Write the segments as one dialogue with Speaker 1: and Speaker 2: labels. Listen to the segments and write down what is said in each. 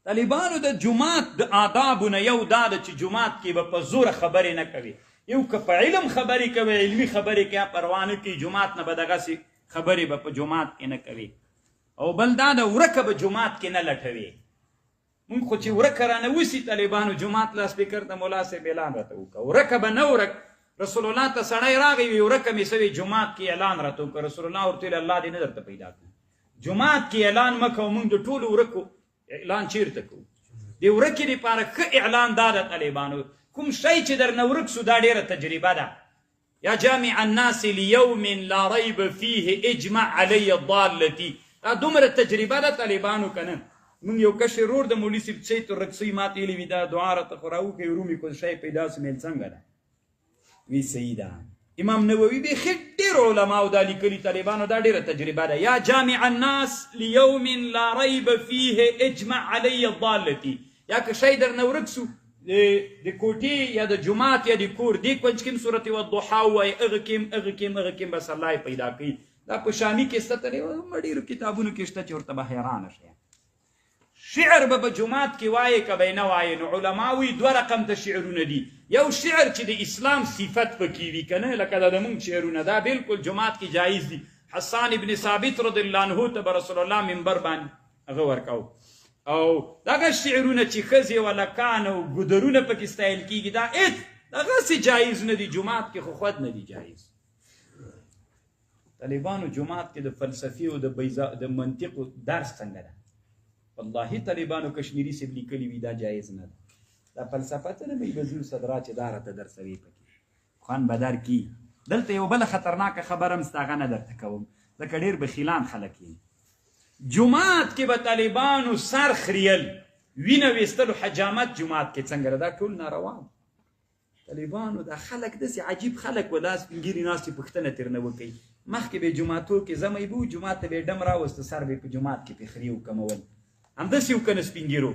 Speaker 1: طالبانو د جومات د آدابو نه یو دا ده چې جومات کې به په زوره خبرې نه کوي. یو که په علم خبرې کوي، علمي خبرې کوي، پروا نه کوي، جومات نه به دغسې خبرې به په جومات کې نه کوي. او بل دا ده ورکه به جومات کې نه لټوي. مونږ خو چې ورکه رانه وسي طالبانو جومات لا سپیکر ته ملا صاحب اعلان راته وکړه، ورکه به نه ورک. رسول الله ته سړی راغی وي ورکه مې سوي جومات کې اعلان راته وکړه. رسول الله ورته ویل الله دې نه درته پیدا کړي. جومات کې اعلان مه کوه، مونږ د ټولو ورکو اعلان چیرته کوو؟ د ورکې دپاره ښه اعلان دا ده طالبانو، کوم شی چې درنه ورک سو دا ډېره تجربه ده. یا جامع الناس لیوم لا ریب فیه اجمع علی الضالتی، دا دومره تجربه ده طالبانو که نه. مونږ یو کشر ورور د مولوي صاحب چې تو رقصوي ما ته ویلي وي دا دعا راته خو راوکړئ ورو مې کوم شی پیدا سو مې څنګه ده؟ وی صحیح ده. امام نووي بیخي ډېرو علماو دا لیکلي طالبانو دا ډېره تجربه ده. یا جامع الناس لیوم لا ریب فیه اجمع علی الضالتی، یا که شی درنه ورک سو د کوټې یا د جومات یا د کور دې کونج کې صورت والضحا ووایي هغه کې بس الله یې پیدا کوي. دا په شامي کې شته ډېرو کتابونو کې شته چې ورته به حیرانه شئ. شعر به په جومات کې وایې که به یې نه وایې. نو علما وایي دوه رقم ته شعرونه دي. یو شعر چې د اسلام صفت پکې وي که نه، لکه دا د مونږ شعرونه دا بالکل جومات کې جایز دي. حسان ابن ثابت رضی الله عنه ته به رسول الله منبر باندې هغه ورکاو، او دغه شعرونه چې ښځې ولکان او ګودرونه پکې ستایل کېږي دا هېڅ دغسې جایز نه دي. جومات کې خو خود نه دي جایز. طالبانو جومات کې د فلسفې او د منطقو درس څنګه ده؟ والله طالبانو کشمیري صاحب لیکلي وي دا جایز نه ده. دا فلسفه څه نه وي بزیر صدرا چې دا راته درسوي پکې خوند به درکي. دلته یو بله خطرناکه خبره هم ستا هغه نه درته کوم ځکه ډېر بخیلان خلک یې. جومات کې به طالبانو سر خریل، وینه ویستلو حجامت جومات کې څنګه ده؟ دا ټول ناروا. طالبانو دا خلک داسې عجیب خلک و دا سپین ږیري ناستې پوښتنه ترنه وکوي. مخکې به جوماتو کې زمی به جومات ته به یې ډم راوسته سر به یې په جومات کې پخري وکمول. همداسې و که نه سپین ږیرو؟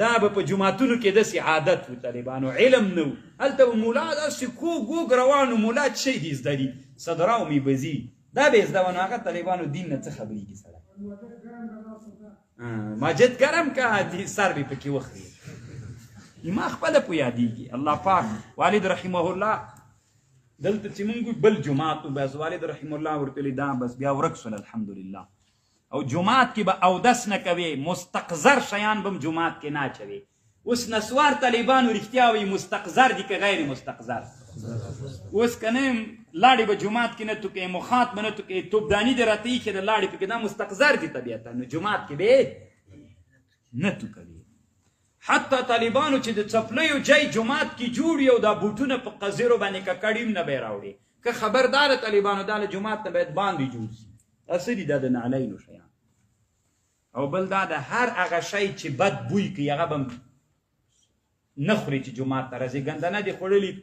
Speaker 1: دا به په جوماتونو کې داسې عادت و طالبانو، علم نه و. هلته به مولا داسې کوږ روان و، مولا څه شی دې زده دي؟ صدراو مې بزي دا به یې زده و. نو هغه طالبانو دین نه څه خبرېږي سړی؟ ماجد ګرم که سر به پکې وخوري. ما خپله په یادېږي الله پاک والد رحمه الله دلته چې مونږ بل جومات و بس والد رحمه الله ورته ویلي دا بس بیا ورک شول الحمدلله. او جومات کې به اودس نه کوي، مستقذر شیان به هم جومات کې نه اچوي. اوس نسوار طالبانو رښتیا وایي مستقذر دي که غیر مستقذر؟ اوس که نه لاړې به جومات کې نه توکوي، مخاط به نه توکوي، توپداني دې راته ایښې ده لاړې پکې، دا مستقذر دي طبیعتا. نو جومات کې به نه توکوي. حتی طالبانو چې د څپلیو جای جومات کې جوړ یو دا بوټونه په قذرو باندې ککړي هم نه به یې راوړي. که خبرداره طالبانو دا له جومات نه باید باندې جوړ شي. دا څه دي؟ دا د نعلینو شیان. او بل دا د هر هغه شی چې بد بوی کوي هغه به نه خوري چې جومات ته راځي. ګندنه دې خوړلي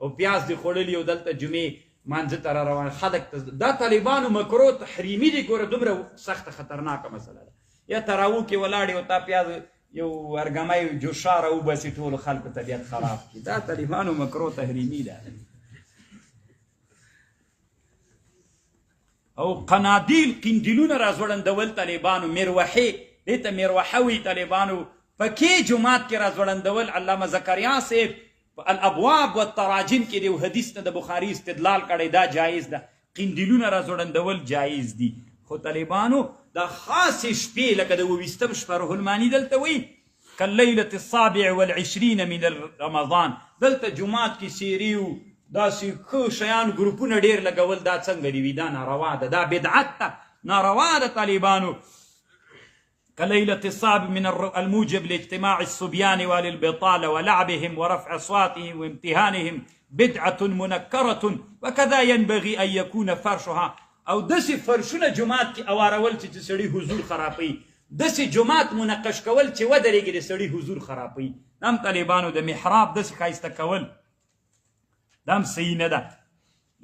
Speaker 1: او پیاز دې خوړلي او دلته جمعې مانځه ته را روان خلک ته دا طالبانو مکرو تحریمي دي. ګوره دومره سخته خطرناکه مسله ده. یا تراوو کې ولاړې او تا پیاز یو ارګمی جوشا راوباسي ټولو خلکو طبیعت خراب کړي. دا طالبانو مکرو تحریمي ده. او قنادیل قندیلونه راځوړندول طالبانو، مروحې دې ته مروحه وي طالبانو پکې جومات کې راځوړندول. علامه زکریا صاحب په الابواب والتراجم کې د حدیث نه د بخاري استدلال کړی دا جایز ده. قندیلونه راځوړندول جایز دي. خو طالبانو دا خاصې شپې لکه د 20 شپه روح الماني دلته وایي کاللیلة السابع والعشرین من رمضان، دلته جومات کې سیري و داسې ښه شیان ګروپونه ډېر لګول. دا څنګه دي وي؟ دا ناروا ده، دا بدعت ده، ناروا ده طالبانو. كليلة الصعب من الموجب لاجتماع الصبيان وللبطالة ولعبهم ورفع أصواتهم وامتهانهم بدعة منكرة وكذا ينبغي أن يكون فرشها. او داسې فرشونه جومات کې اوارول چې سړي حضور خرابوي، داسې جومات منقش کول چې ودرېږي د سړي حضور خرابوي. دا هم طالبانو د محراب داسې ښایسته کول دا هم صحیح نه ده.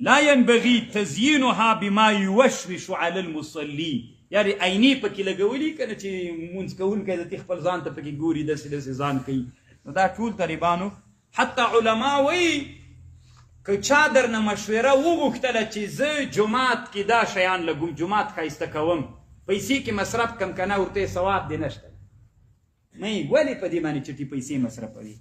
Speaker 1: لا ينبغي تزيينها بما يوشوش على المصلي، یعنی عینې پکې لګولي که نه چې مونځ کوونکی د خپل ځان ته پکې ګوري داسې ځان کوي. نو دا ټول طالبانو حتی علما وایي که چا درنه مشوره وغوښتله چې زه جومات کې دا شیان لګوم، جومات ښایسته کوم، پیسې کې مصرف کم که نه، ورته ثواب دې نشته. مې ولې په دې باندې چټي پیسې مصرفوي